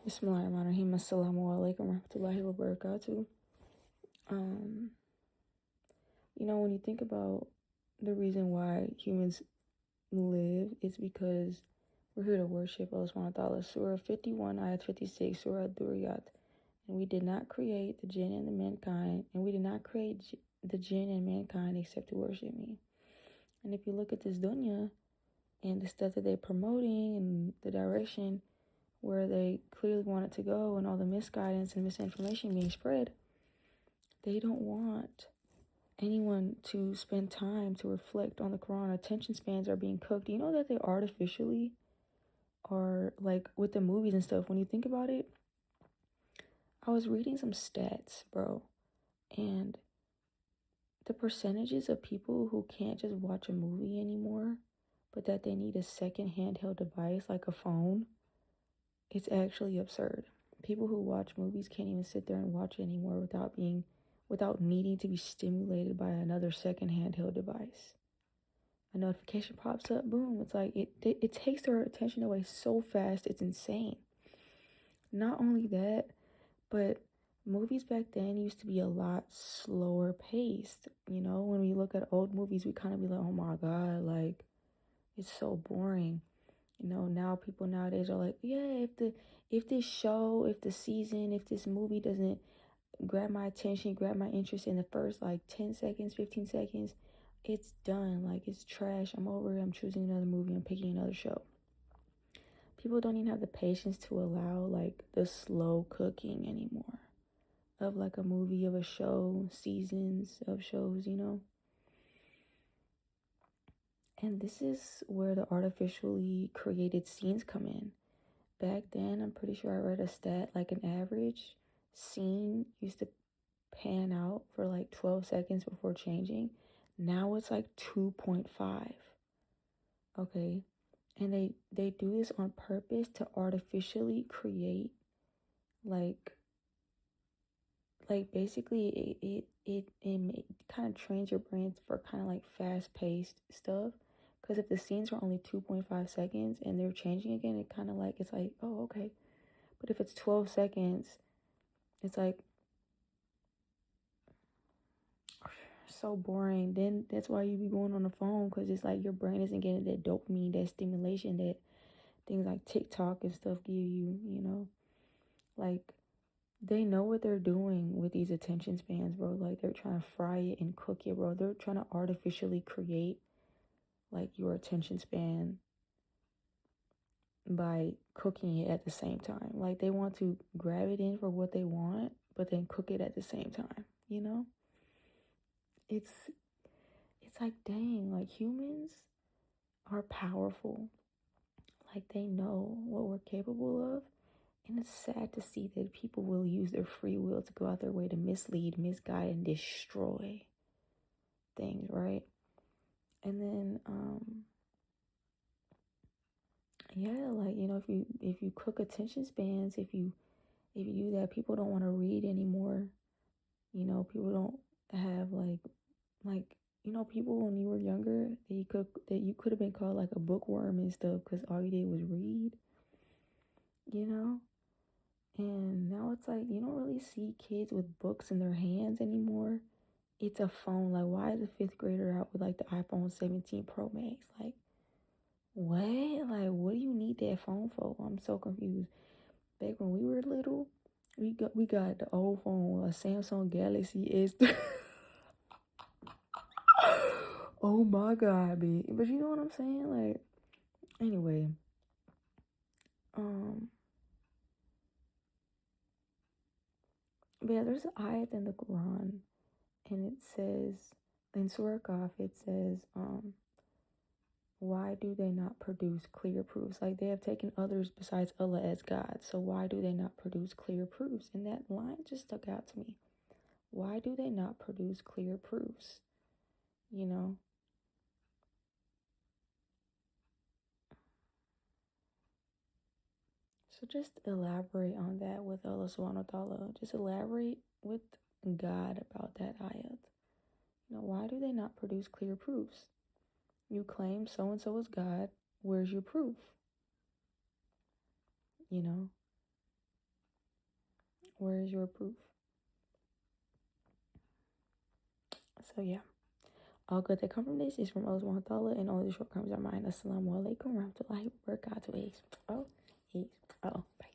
BISMILLAHIRAHMANIRAHIM. Assalamu alaikum warahmatullahi wabarakatuh. When you think about the reason why humans live, it's because we're here to worship Allah subhanahu wa ta'ala. Surah 51, ayat 56, Surah DUNYA. And we did not create the jinn and the mankind, and we did not create the jinn and mankind except to worship me. And if you look at this dunya and the stuff that they're promoting and the direction where they clearly want it to go and all the misguidance and misinformation being spread, they don't want anyone to spend time to reflect on the Quran. Attention spans are being cooked. You know that they artificially are, like with the movies and stuff. When you think about it, I was reading some stats, bro, and the percentages of people who can't just watch a movie anymore, but that they need a second handheld device like a phone, it's actually absurd. People who watch movies can't even sit there and watch it anymore without needing to be stimulated by another second handheld device. A notification pops up, boom. It's like it takes their attention away so fast, it's insane. Not only that, but movies back then used to be a lot slower paced. When we look at old movies, we kind of be like, oh my God, like, it's so boring. Now people nowadays are like, yeah, if this show, if the season, if this movie doesn't grab my attention, grab my interest in the first like 10 seconds, 15 seconds, it's done. Like, it's trash. I'm over it. I'm choosing another movie. I'm picking another show. People don't even have the patience to allow like the slow cooking anymore of like a movie, of a show, seasons of shows, And this is where the artificially created scenes come in. Back then, I'm pretty sure I read a stat, like an average scene used to pan out for like 12 seconds before changing. Now it's like 2.5. Okay. And they do this on purpose to artificially create like basically it kind of trains your brain for kind of like fast-paced stuff. Because if the scenes are only 2.5 seconds and they're changing again, it kind of like, it's like, oh, okay. But if it's 12 seconds, it's like so boring. Then that's why you be going on the phone, because it's like your brain isn't getting that dopamine, that stimulation that things like TikTok and stuff give you, Like, they know what they're doing with these attention spans, bro. Like, they're trying to fry it and cook it, bro. They're trying to artificially create like your attention span by cooking it at the same time. Like, they want to grab it in for what they want, but then cook it at the same time, It's like, dang, like, humans are powerful. Like, they know what we're capable of. And it's sad to see that people will use their free will to go out their way to mislead, misguide, and destroy things, right? And then, yeah, like, if you cook attention spans, if you do that, people don't want to read anymore. People don't have people when you were younger, that you could have been called like a bookworm and stuff because all you did was read, And now it's like you don't really see kids with books in their hands anymore. It's a phone. Like, why is a fifth grader out with like the iPhone 17 Pro Max? Like, what? Like, what do you need that phone for? I'm so confused. Back when we were little, we got the old phone, a Samsung Galaxy S. Oh my God, bitch. But you know what I'm saying? Like, anyway, but yeah, there's an ayat in the Quran, and it says, in Surah Qaf, it says, why do they not produce clear proofs? Like, they have taken others besides Allah as God, so why do they not produce clear proofs? And that line just stuck out to me. Why do they not produce clear proofs? So just elaborate on that with Allah subhanahu wa ta'ala. Just elaborate with God about that ayat. Why do they not produce clear proofs? You claim so-and-so is God. Where's your proof? Where is your proof? So yeah, all good that come from this is from Allah subhanahu wa ta'ala, and all the shortcomings are mine. Assalamu alaikum warahmatullahi wabarakatuh. Oh, bye.